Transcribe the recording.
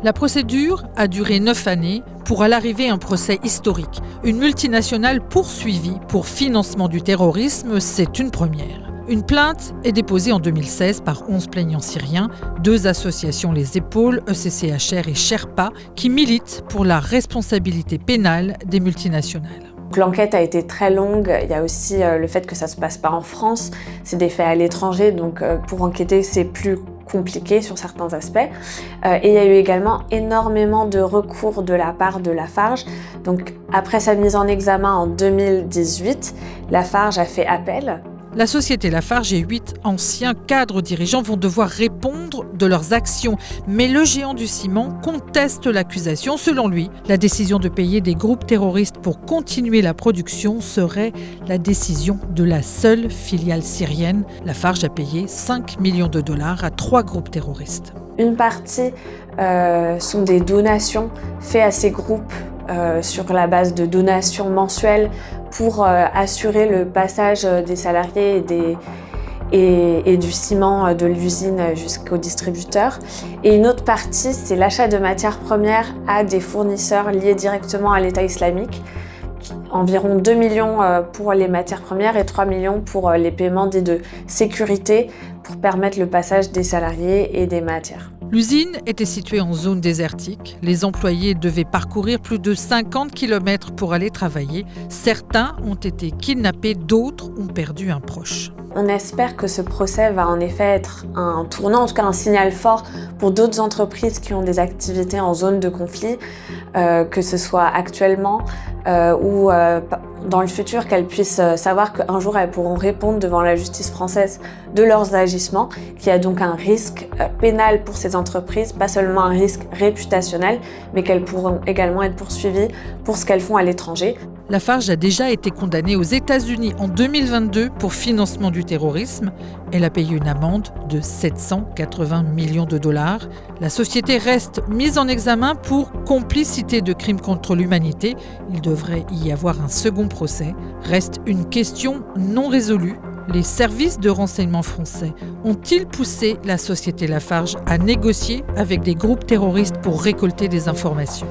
La procédure a duré 9 années pour à l'arrivée un procès historique. Une multinationale poursuivie pour financement du terrorisme, c'est une première. Une plainte est déposée en 2016 par 11 plaignants syriens, 2 associations les épaules, ECCHR et Sherpa, qui militent pour la responsabilité pénale des multinationales. L'enquête a été très longue, il y a aussi le fait que ça ne se passe pas en France, c'est des faits à l'étranger, donc pour enquêter c'est plus compliqué sur certains aspects. Et il y a eu également énormément de recours de la part de Lafarge. Donc après sa mise en examen en 2018, Lafarge a fait appel. La société Lafarge et 8 anciens cadres dirigeants vont devoir répondre de leurs actions. Mais le géant du ciment conteste l'accusation. Selon lui, la décision de payer des groupes terroristes pour continuer la production serait la décision de la seule filiale syrienne. Lafarge a payé 5 millions de dollars à 3 groupes terroristes. Une partie sont des donations faites à ces groupes sur la base de donations mensuelles pour assurer le passage des salariés et du ciment de l'usine jusqu'aux distributeurs. Et une autre partie, c'est l'achat de matières premières à des fournisseurs liés directement à l'État islamique. Environ 2 millions pour les matières premières et 3 millions pour les paiements dits de sécurité pour permettre le passage des salariés et des matières. L'usine était située en zone désertique. Les employés devaient parcourir plus de 50 km pour aller travailler. Certains ont été kidnappés, d'autres ont perdu un proche. On espère que ce procès va en effet être un tournant, en tout cas un signal fort pour d'autres entreprises qui ont des activités en zone de conflit, que ce soit actuellement ou dans le futur, qu'elles puissent savoir qu'un jour elles pourront répondre devant la justice française de leurs agissements, qu'il y a donc un risque pénal pour ces entreprises, pas seulement un risque réputationnel, mais qu'elles pourront également être poursuivies pour ce qu'elles font à l'étranger. Lafarge a déjà été condamnée aux États-Unis en 2022 pour financement du terrorisme. Elle a payé une amende de 780 millions de dollars. La société reste mise en examen pour complicité de crimes contre l'humanité. Il devrait y avoir un second procès. Reste une question non résolue. Les services de renseignement français ont-ils poussé la société Lafarge à négocier avec des groupes terroristes pour récolter des informations ?